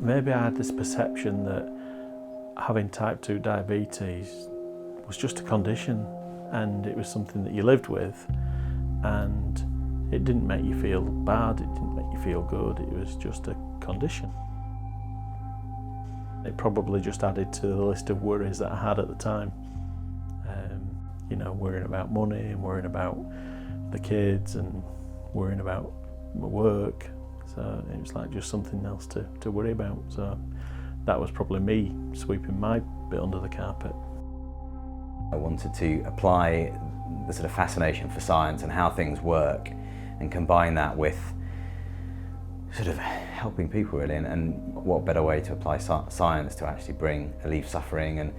Maybe I had this perception that having type 2 diabetes was just a condition, and it was something that you lived with, and it didn't make you feel bad, it didn't make you feel good, it was just a condition. It probably just added to the list of worries that I had at the time. You know, worrying about money and worrying about the kids and worrying about my work. So it was like just something else to worry about. So that was probably me sweeping my bit under the carpet. I wanted to apply the sort of fascination for science and how things work and combine that with sort of helping people really, and what better way to apply science to actually alleviate suffering and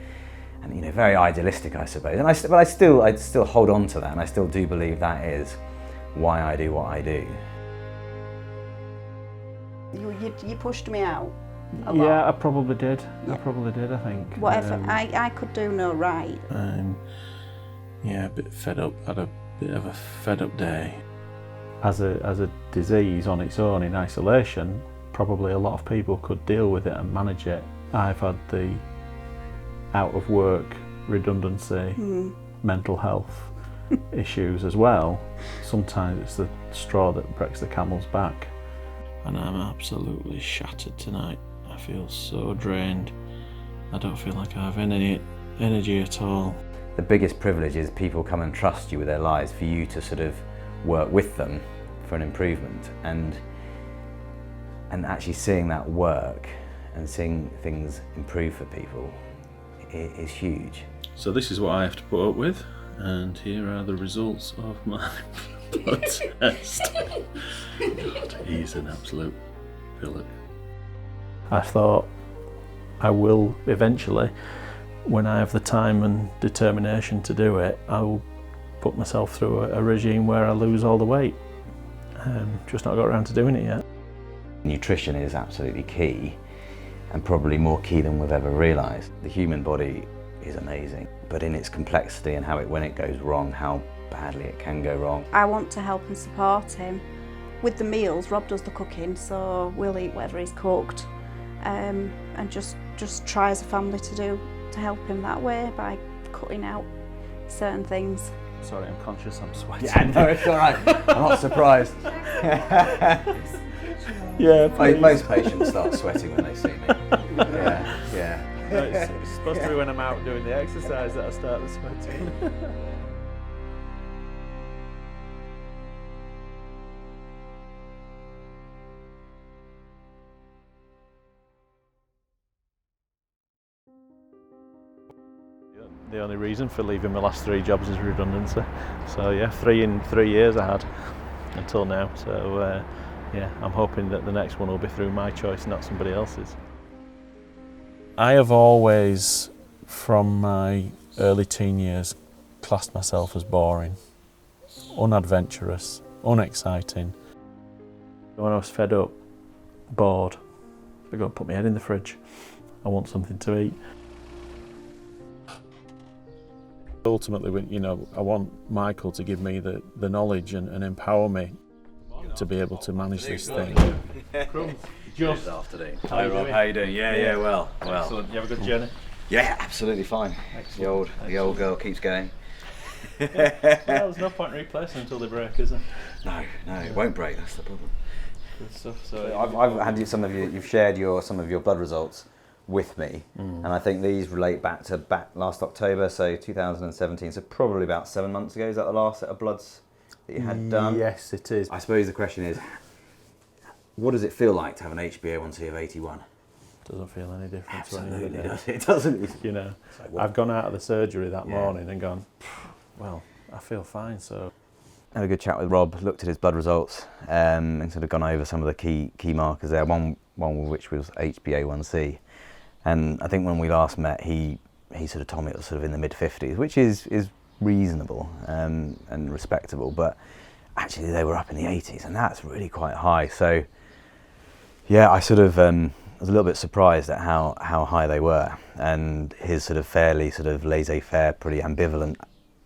you know, very idealistic I suppose. And but I still hold on to that, and I still do believe that is why I do what I do. You pushed me out a lot. Yeah, I probably did. Yeah. I probably did, I think. Whatever, I could do no right. Yeah, a bit fed up, had a bit of a fed up day. As a disease on its own in isolation, probably a lot of people could deal with it and manage it. I've had the out of work, redundancy, mental health issues as well. Sometimes it's the straw that breaks the camel's back. And I'm absolutely shattered tonight. I feel so drained. I don't feel like I have any energy at all. The biggest privilege is people come and trust you with their lives for you to sort of work with them for an improvement, and actually seeing that work and seeing things improve for people is huge. So this is what I have to put up with, and here are the results of my blood test. God, he's an absolute pillock. I thought I will eventually, when I have the time and determination to do it, I will put myself through a regime where I lose all the weight. Just not got around to doing it yet. Nutrition is absolutely key, and probably more key than we've ever realised. The human body is amazing, but in its complexity and when it goes wrong, how badly it can go wrong. I want to help and support him. With the meals, Rob does the cooking, so we'll eat whatever he's cooked, and just try as a family to help him that way by cutting out certain things. Sorry, I'm conscious I'm sweating. Yeah, no, it's all right. I'm not surprised. Yeah, most patients start sweating when they see me. Yeah. No, it's supposed to be when I'm out doing the exercise that I start the sweating. The only reason for leaving my last 3 jobs is redundancy. So yeah, 3 in 3 years I had until now. So yeah, I'm hoping that the next one will be through my choice, not somebody else's. I have always, from my early teen years, classed myself as boring, unadventurous, unexciting. When I was fed up, bored, I go and put my head in the fridge. I want something to eat. Ultimately, you know, I want Michael to give me the knowledge and empower me to be able to manage this thing. Just afternoon. Hi Rob, how you doing? Yeah, well. Excellent. You have a good journey? Yeah, absolutely fine. Excellent. The old girl keeps going. Well, there's no point in replacing until they break, is there? No, it won't break. That's the problem. Good stuff. So I've had you've shared some of your blood results with me, and I think these relate back last October, so 2017. So probably about 7 months ago. Is that the last set of bloods that you had done? Yes, it is. I suppose the question is, what does it feel like to have an HbA1c of 81? Doesn't feel any different. Absolutely to does. It doesn't. You know, I've gone out of the surgery that morning and gone, well, I feel fine. So had a good chat with Rob, looked at his blood results, and sort of gone over some of the key markers there. One of which was HbA1c, and I think when we last met, he sort of told me it was sort of in the mid-50s, which is reasonable and respectable, but actually they were up in the 80s, and that's really quite high. So yeah, I sort of was a little bit surprised at how high they were, and his sort of fairly sort of laissez-faire, pretty ambivalent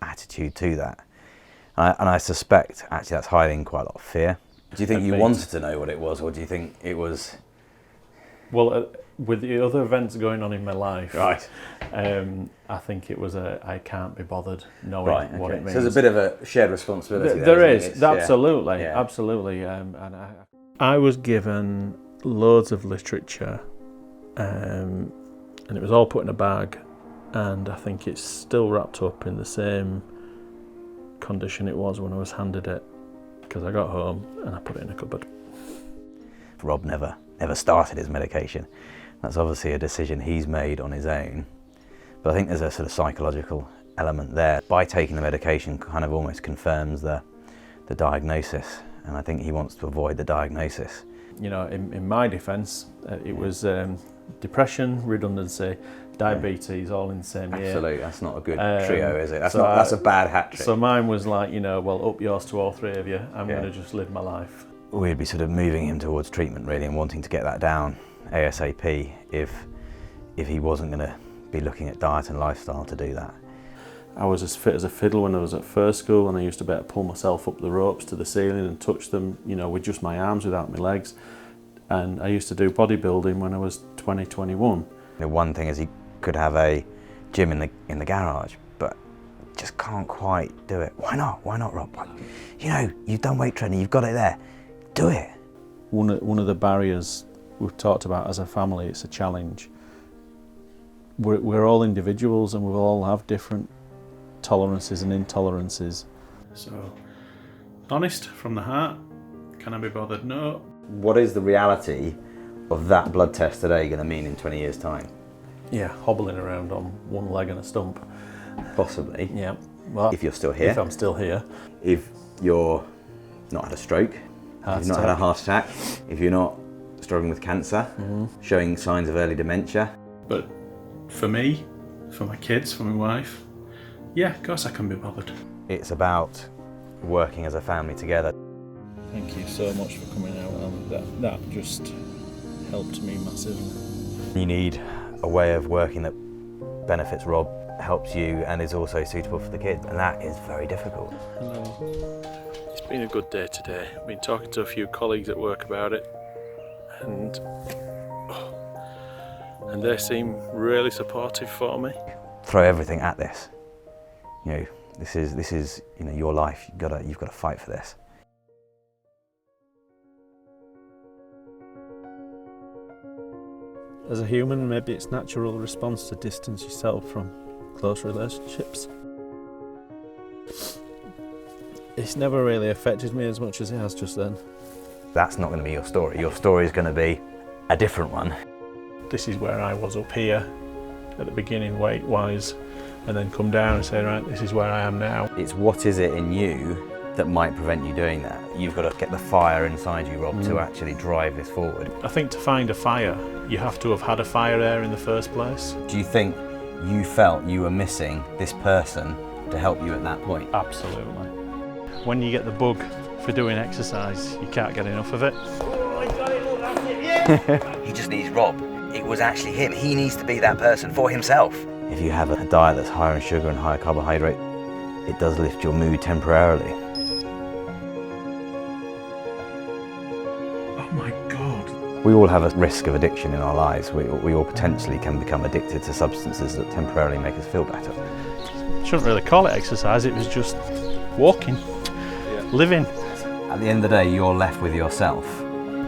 attitude to that. And I suspect actually that's hiding quite a lot of fear. Do you think you wanted to know what it was, or do you think it was Well, with the other events going on in my life, Right. I think it was I can't be bothered knowing what it means. So there's a bit of a shared responsibility There isn't is, it? absolutely, Yeah. absolutely. And I was given loads of literature, and it was all put in a bag, and I think it's still wrapped up in the same condition it was when I was handed it, because I got home and I put it in a cupboard. Rob never started his medication. That's obviously a decision he's made on his own. But I think there's a sort of psychological element there. By taking the medication kind of almost confirms the diagnosis, and I think he wants to avoid the diagnosis. You know, in my defence, it was depression, redundancy, diabetes, all in the same year. Absolutely, that's not a good trio, is it? That's a bad hat trick. So mine was like, you know, well, up yours to all three of you. I'm going to just live my life. We'd be sort of moving him towards treatment really, and wanting to get that down ASAP if he wasn't going to be looking at diet and lifestyle to do that. I was as fit as a fiddle when I was at first school, and I used to be able to pull myself up the ropes to the ceiling and touch them, you know, with just my arms without my legs. And I used to do bodybuilding when I was 20, 21. The one thing is he could have a gym in the garage, but just can't quite do it. Why not? Why not, Rob? You know, you've done weight training, you've got it there. Do it. One of the barriers we've talked about as a family, it's a challenge. We're all individuals, and we will all have different tolerances and intolerances. So, honest from the heart, can I be bothered? No. What is the reality of that blood test today going to mean in 20 years' time? Yeah, hobbling around on one leg and a stump. Possibly. Yeah. Well, if you're still here. If I'm still here. If you're not had a stroke. If you've not had a heart attack. If you're not struggling with cancer. Showing signs of early dementia. But for me, for my kids, for my wife, yeah, of course I can be bothered. It's about working as a family together. Thank you so much for coming out, and that just helped me massively. You need a way of working that benefits Rob, helps you, and is also suitable for the kids, and that is very difficult. Hello. It's been a good day today. I've been talking to a few colleagues at work about it, and they seem really supportive for me. Throw everything at this. You know, this is you know, your life. You've got to fight for this. As a human, maybe it's natural response to distance yourself from close relationships. It's never really affected me as much as it has just then. That's not going to be your story. Your story is going to be a different one. This is where I was up here at the beginning, weight-wise, and then come down and say, right, this is where I am now. It's what is it in you that might prevent you doing that. You've got to get the fire inside you, Rob, to actually drive this forward. I think to find a fire, you have to have had a fire there in the first place. Do you think you felt you were missing this person to help you at that point? Absolutely. When you get the bug for doing exercise, you can't get enough of it. Oh, I got it, look, that's it, yeah! He just needs Rob. It was actually him. He needs to be that person for himself. If you have a diet that's higher in sugar and higher carbohydrate, it does lift your mood temporarily. Oh my God. We all have a risk of addiction in our lives. We all potentially can become addicted to substances that temporarily make us feel better. Shouldn't really call it exercise, it was just walking, living. At the end of the day, you're left with yourself.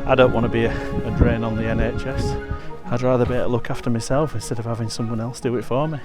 I don't want to be a drain on the NHS. I'd rather be able to look after myself instead of having someone else do it for me.